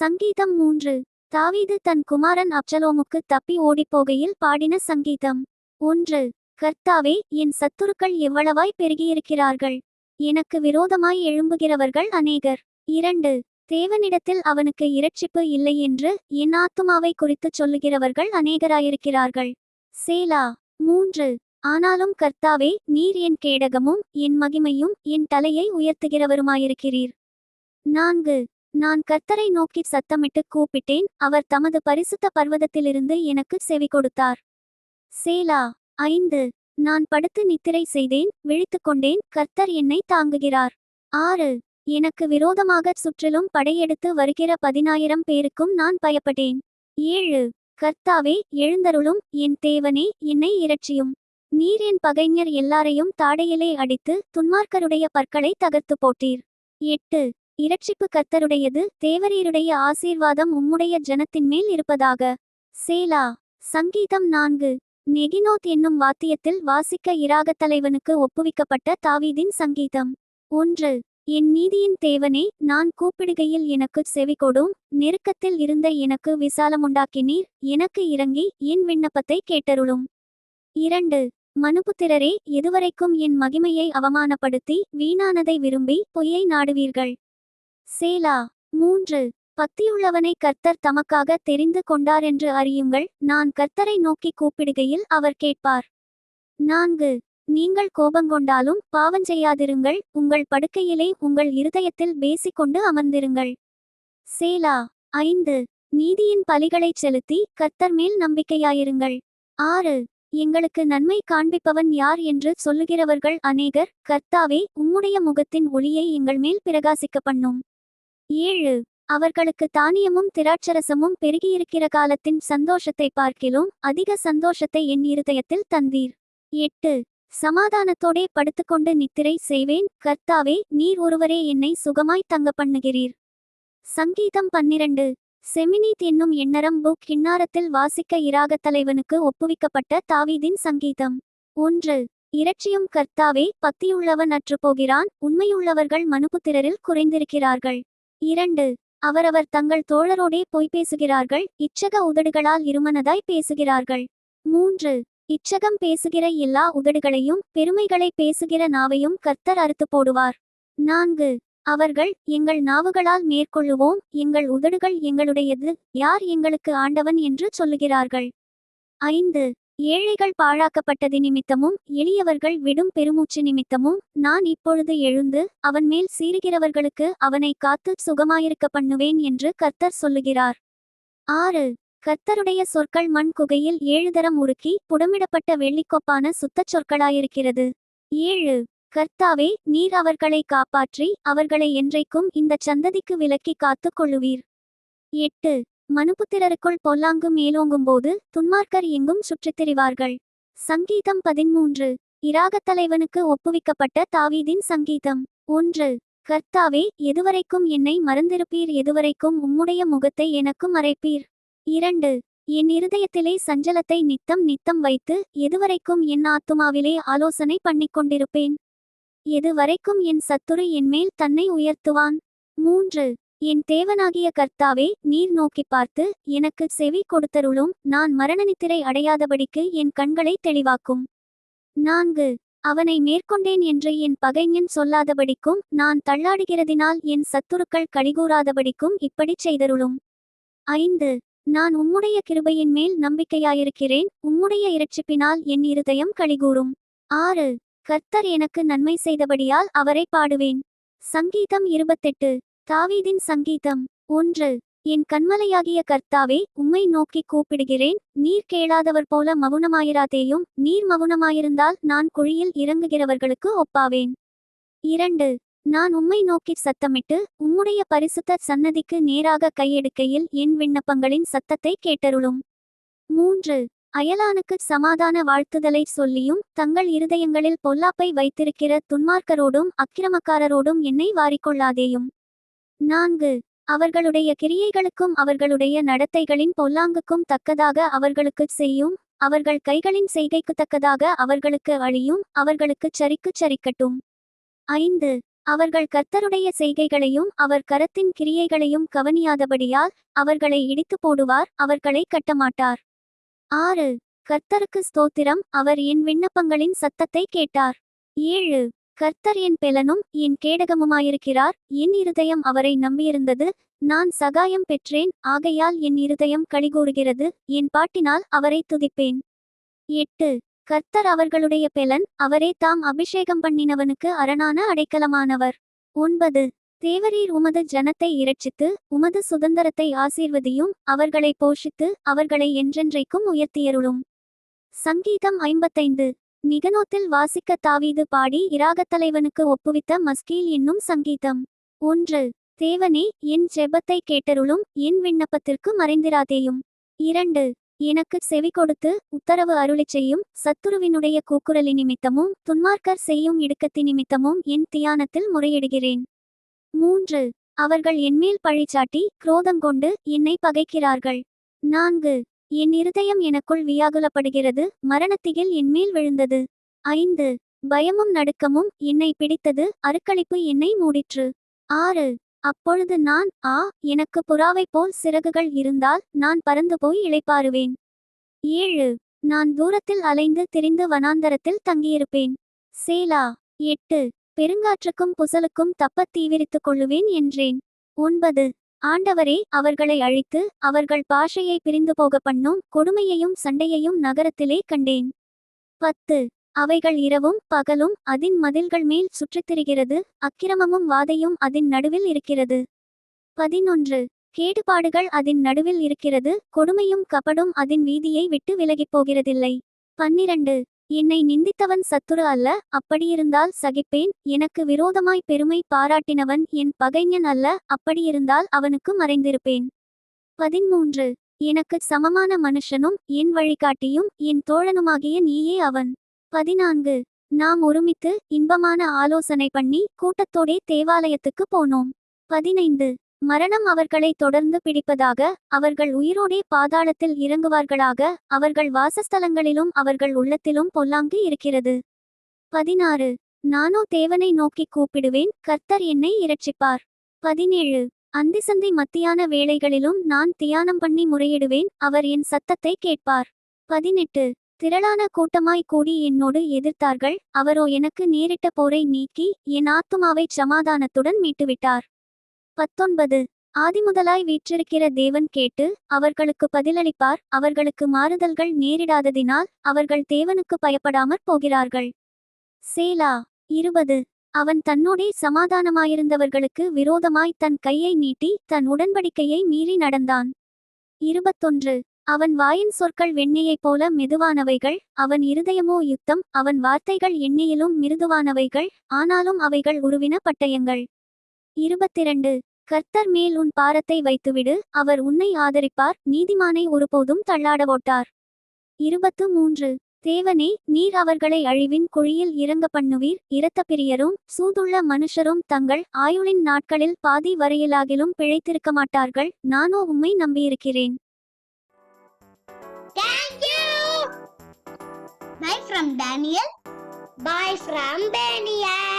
சங்கீதம் 3. தாவீது தன் குமாரன் அப்சலோமுக்கு தப்பி ஓடிப்போகையில் பாடின சங்கீதம். 1. கர்த்தாவே, என் சத்துருக்கள் எவ்வளவாய் பெருகியிருக்கிறார்கள்! எனக்கு விரோதமாய் எழும்புகிறவர்கள் அநேகர். 2. தேவனிடத்தில் அவனுக்கு இரட்சிப்பு இல்லை என்று என் ஆத்துமாவை குறித்துச் சொல்லுகிறவர்கள் அநேகராயிருக்கிறார்கள். சேலா. 3. ஆனாலும் கர்த்தாவே, நீர் என் கேடகமும் என் மகிமையும் என் தலையை உயர்த்துகிறவருமாயிருக்கிறீர். 4. நான் கர்த்தரை நோக்கி சத்தமிட்டு கூப்பிட்டேன், அவர் தமது பரிசுத்த பர்வதத்திலிருந்து எனக்கு செவி கொடுத்தார். சேலா. 5. நான் படுத்து நித்திரை செய்தேன், விழித்துக்கொண்டேன், கர்த்தர் என்னை தாங்குகிறார். 6. எனக்கு விரோதமாகச் சுற்றிலும் படையெடுத்து வருகிற 10,000 பேருக்கும் நான் பயப்பட்டேன். 7. கர்த்தாவே, எழுந்தருளும், என் தேவனே, என்னை இரட்சியும். நீர் என் பகைஞர் எல்லாரையும் தாடையிலே அடித்து துன்மார்க்கருடைய பற்களை தகர்த்து போட்டீர். 8. இரட்சிப்பு கர்த்தருடையது, தேவரீருடைய ஆசீர்வாதம் உம்முடைய ஜனத்தின்மேல் இருப்பதாக. சேலா. சங்கீதம் 4. நெகினோத் என்னும் வாத்தியத்தில் வாசிக்க இராகத்தலைவனுக்கு ஒப்புவிக்கப்பட்ட தாவீதின் சங்கீதம். 1. என் நீதியின் தேவனே, நான் கூப்பிடுகையில் எனக்குச் செவிகொடும், நெருக்கத்தில் இருந்த எனக்கு விசாலமுண்டாக்கினீர், எனக்கு இறங்கி என் விண்ணப்பத்தை கேட்டருளும். 2. மனுபுத்திரரே, எதுவரைக்கும் என் மகிமையை அவமானப்படுத்தி வீணானதை விரும்பி பொய்யை நாடுவீர்கள். சேலா. 3. பக்தியுள்ளவனை கர்த்தர் தமக்காக தெரிந்து கொண்டாரென்று அறியுங்கள், நான் கர்த்தரை நோக்கி கூப்பிடுகையில் அவர் கேட்பார். 4. நீங்கள் கோபங்கொண்டாலும் பாவஞ்செய்யாதிருங்கள், உங்கள் படுக்கையிலே உங்கள் இருதயத்தில் பேசிக்கொண்டு அமர்ந்திருங்கள். சேலா. 5. நீதியின் பலிகளைச் செலுத்தி கர்த்தர் மேல் நம்பிக்கையாயிருங்கள். 6. எங்களுக்கு நன்மை காண்பிப்பவன் யார் என்று சொல்லுகிறவர்கள் அநேகர், கர்த்தாவே, உம்முடைய முகத்தின் ஒளியை எங்கள் மேல் பிரகாசிக்க பண்ணும். 7. அவர்களுக்கு தானியமும் திராட்சரசமும் பெருகியிருக்கிற காலத்தின் சந்தோஷத்தை பார்க்கிலும் அதிக சந்தோஷத்தை என் இருதயத்தில் தந்தீர். 8. சமாதானத்தோடே படுத்துக்கொண்டு நித்திரை செய்வேன், கர்த்தாவே, நீர் ஒருவரே என்னை சுகமாய் தங்க பண்ணுகிறீர். சங்கீதம் 12. செமினீத் என்னும் எண்ணரம்பு கிண்ணாரத்தில் வாசிக்க இராகத்தலைவனுக்கு ஒப்புவிக்கப்பட்ட தாவீதின் சங்கீதம். 1. இரட்சியும் கர்த்தாவே, பக்தியுள்ளவன் அற்றுப்போகிறான், உண்மையுள்ளவர்கள் மனுபுத்திரரில் குறைந்திருக்கிறார்கள். 2. அவரவர் தங்கள் தோழரோடே பொய்பேசுகிறார்கள், இச்சக உதடுகளால் இருமனதாய் பேசுகிறார்கள். 3. இச்சகம் பேசுகிற எல்லா உதடுகளையும் பெருமைகளை பேசுகிற நாவையும் கர்த்தர் அறுத்து போடுவார். 4. அவர்கள், எங்கள் நாவுகளால் மேற்கொள்ளுவோம், எங்கள் உதடுகள் எங்களுடையது, யார் எங்களுக்கு ஆண்டவன் என்று சொல்லுகிறார்கள். 5. ஏழைகள் பாழாக்கப்பட்டது நிமித்தமும் எளியவர்கள் விடும் பெருமூச்சு நிமித்தமும் நான் இப்பொழுது எழுந்து அவன் மேல் சீறுகிறவர்களுக்கு அவனை காத்து சுகமாயிருக்க பண்ணுவேன் என்று கர்த்தர் சொல்லுகிறார். 6. கர்த்தருடைய சொற்கள் மண் குகையில் 7 தரம் உருக்கி புடமிடப்பட்ட வெள்ளிக்கொப்பான சுத்தச் சொற்களாயிருக்கிறது. 7. கர்த்தாவே, நீர் அவர்களை காப்பாற்றி அவர்களை என்றைக்கும் இந்த சந்ததிக்கு விலக்கி காத்து கொள்ளுவீர். 8. மனுபுத்திரருக்குள் பொல்லாங்கு மேலோங்கும்போது துன்மார்க்கர் எங்கும் சுற்றித் திரிவார்கள். சங்கீதம் 13. இராகத்தலைவனுக்கு ஒப்புவிக்கப்பட்ட தாவீதின் சங்கீதம். 1. கர்த்தாவே, எதுவரைக்கும் என்னை மறந்திருப்பீர், எதுவரைக்கும் உம்முடைய முகத்தை எனக்கு மறைப்பீர். 2. என் இருதயத்திலே சஞ்சலத்தை நித்தம் நித்தம் வைத்து எதுவரைக்கும் என் ஆத்துமாவிலே ஆலோசனை பண்ணிக்கொண்டிருப்பேன். எதுவரைக்கும் என் சத்துரு என்மேல் தன்னை உயர்த்துவான். 3. என் தேவனாகிய கர்த்தாவே, நீர் நோக்கி பார்த்து எனக்கு செவி கொடுத்தருளும், நான் மரணநித்திரை அடையாதபடிக்கு என் கண்களை தெளிவாக்கும். 4. அவனை மேற்கொண்டேன் என்று என் பகைஞன் சொல்லாதபடிக்கும் நான் தள்ளாடுகிறதினால் என் சத்துருக்கள் கடிகூறாதபடிக்கும் இப்படிச் செய்தருளும். 5. நான் உம்முடைய கிருபையின் மேல் நம்பிக்கையாயிருக்கிறேன், உம்முடைய இரட்சிப்பினால் என் இருதயம் களிகூரும். 6. கர்த்தர் எனக்கு நன்மை செய்தபடியால் அவரை பாடுவேன். சங்கீதம் 28. தாவீதின் சங்கீதம். 1. என் கன்மலையாகிய கர்த்தாவே, உம்மை நோக்கி கூப்பிடுகிறேன், நீர் கேளாதவர் போல மவுனமாயிராதேயும், நீர் மவுனமாயிருந்தால் நான் குழியில் இறங்குகிறவர்களுக்கு ஒப்பாவேன். 2. நான் உம்மை நோக்கி சத்தமிட்டு உம்முடைய பரிசுத்த சன்னதிக்கு நேராக கையெடுக்கையில் என் விண்ணப்பங்களின் சத்தத்தை கேட்டருளும். 3. அயலானுக்கு சமாதான வாழ்த்துதலை சொல்லியும் தங்கள் இருதயங்களில் பொல்லாப்பை வைத்திருக்கிற துன்மார்க்கரோடும் அக்கிரமக்காரரோடும் என்னை வாரிக்கொள்ளாதேயும். 4. அவர்களுடைய கிரியைகளுக்கும் அவர்களுடைய நடத்தைகளின் பொல்லாங்குக்கும் தக்கதாக அவர்களுக்குச் செய்யும், அவர்கள் கைகளின் செய்கைக்கு தக்கதாக அவர்களுக்கு அழியும், அவர்களுக்குச் சரிக்குச் சரிக்கட்டும். 5. அவர்கள் கர்த்தருடைய செய்கைகளையும் அவர் கரத்தின் கிரியைகளையும் கவனியாதபடியால் அவர்களை இடித்து போடுவார், அவர்களை கட்டமாட்டார். 6. கர்த்தருக்கு ஸ்தோத்திரம், அவர் என் விண்ணப்பங்களின் சத்தத்தை கேட்டார். 7. கர்த்தர் என் பெலனும் என் கேடகமுமாயிருக்கிறார், என் இருதயம் அவரை நம்பியிருந்தது, நான் சகாயம் பெற்றேன், ஆகையால் என் இருதயம் களிகூறுகிறது, என் பாட்டினால் அவரை துதிப்பேன். 8. கர்த்தர் அவர்களுடைய பெலன், அவரே தாம் அபிஷேகம் பண்ணினவனுக்கு அரணான அடைக்கலமானவர். 9. தேவரீர் உமது ஜனத்தை இரட்சித்து உமது சுதந்தரத்தை ஆசீர்வதியும், அவர்களை போஷித்து அவர்களை என்றென்றைக்கும் உயர்த்தியருளும். சங்கீதம் 55. நிகனோத்தில் வாசிக்க தாவீது பாடி இராகத்தலைவனுக்கு ஒப்புவித்த மஸ்கீல் என்னும் சங்கீதம். 1. தேவனே, என் ஜெபத்தை கேட்டருளும், என் விண்ணப்பத்திற்கு மறைந்திராதேயும். 2. எனக்கு செவி கொடுத்து உத்தரவு அருளிச் செய்யும், சத்துருவினுடைய கூக்குரலி நிமித்தமும் துன்மார்க்கர் செய்யும் இடுக்கத்தி நிமித்தமும் என் தியானத்தில் முறையிடுகிறேன். 3. அவர்கள் என்மேல் பழிச்சாட்டி குரோதங்கொண்டு என்னை பகைக்கிறார்கள். 4. என் இருதயம் எனக்குள் வியாகுலப்படுகிறது, மரணத்திகில் என்மேல் விழுந்தது. 5. பயமும் நடுக்கமும் என்னை பிடித்தது, அருக்களிப்பு என்னை மூடிற்று. 6. அப்பொழுது நான், எனக்கு புறாவைப் போல் சிறகுகள் இருந்தால் நான் பறந்து போய் இளைப்பாறுவேன். 7. நான் தூரத்தில் அலைந்து திரிந்து வனாந்தரத்தில் தங்கியிருப்பேன். சேலா. 8. பெருங்காற்றுக்கும் புசலுக்கும் தப்பத் தீவிரித்துக் கொள்ளுவேன் என்றேன். 9. ஆண்டவரே, அவர்களை அழித்து அவர்கள் பாஷையை பிரிந்து போக பண்ணும் கொடுமையையும் சண்டையையும் நகரத்திலே கண்டேன். 10. அவைகள் இரவும் பகலும் அதின் மதில்கள் மேல் சுற்றித்திரிகிறது, அக்கிரமமும் வாதையும் அதின் நடுவில் இருக்கிறது. 11. கேடுபாடுகள் அதின் நடுவில் இருக்கிறது, கொடுமையும் கபடும் அதின் வீதியை விட்டு விலகிப் போகிறதில்லை. 12. என்னை நிந்தித்தவன் சத்துரு அல்ல, அப்படியிருந்தால் சகிப்பேன், எனக்கு விரோதமாய் பெருமை பாராட்டினவன் என் பகைஞன் அல்ல, அப்படியிருந்தால் அவனுக்கு மறைந்திருப்பேன். 13. எனக்கு சமமான மனுஷனும் என் வழிகாட்டியும் என் தோழனுமாகிய நீயே அவன். 14. நாம் ஒருமித்து இன்பமான ஆலோசனை பண்ணி கூட்டத்தோடே தேவாலயத்துக்கு போனோம். 15. மரணம் அவர்களை தொடர்ந்து பிடிப்பதாக, அவர்கள் உயிரோடே பாதாளத்தில் இறங்குவார்களாக, அவர்கள் வாசஸ்தலங்களிலும் அவர்கள் உள்ளத்திலும் பொல்லாங்கு இருக்கிறது. 16. நானோ தேவனை நோக்கி கூப்பிடுவேன், கர்த்தர் என்னை இரட்சிப்பார். 17. அந்திசந்தி மத்தியான வேளைகளிலும் நான் தியானம் பண்ணி முறையிடுவேன், அவர் என் சத்தத்தை கேட்பார். 18. திரளான கூட்டமாய் கூடி என்னோடு எதிர்த்தார்கள், அவரோ எனக்கு நேரிட்ட போரை நீக்கி என் ஆத்துமாவை சமாதானத்துடன் மீட்டுவிட்டார். 19. ஆதிமுதலாய் வீற்றிருக்கிற தேவன் கேட்டு அவர்களுக்கு பதிலளிப்பார், அவர்களுக்கு மாறுதல்கள் நேரிடாததினால் அவர்கள் தேவனுக்கு பயப்படாமற் போகிறார்கள். சேலா. 20. அவன் தன்னோடே சமாதானமாயிருந்தவர்களுக்கு விரோதமாய் தன் கையை நீட்டி தன் உடன்படிக்கையை மீறி நடந்தான். 21. அவன் வாயின் சொற்கள் வெண்ணெயைப் போல மெதுவானவைகள், அவன் இருதயமோ யுத்தம், அவன் வார்த்தைகள் எண்ணெயிலும் மிருதுவானவைகள், ஆனாலும் அவைகள் உருவின பட்டயங்கள். 22. கர்த்தர் மேல் உன் பாரத்தை வைத்துவிடு, அவர் உன்னை ஆதரிப்பார், நீதிமானை ஒருபோதும் தள்ளாடவோட்டார். 23. தேவனே, நீர் அவர்களை அழிவின் குழியில் இறங்க பண்ணுவீர், இரத்த பிரியரும் சூதுள்ள மனுஷரும் தங்கள் ஆயுளின் நாட்களில் பாதி வரையிலாகிலும் பிழைத்திருக்க மாட்டார்கள், நானோ உம்மை நம்பியிருக்கிறேன். Thank you. Bye from Daniel. Bye from Daniel.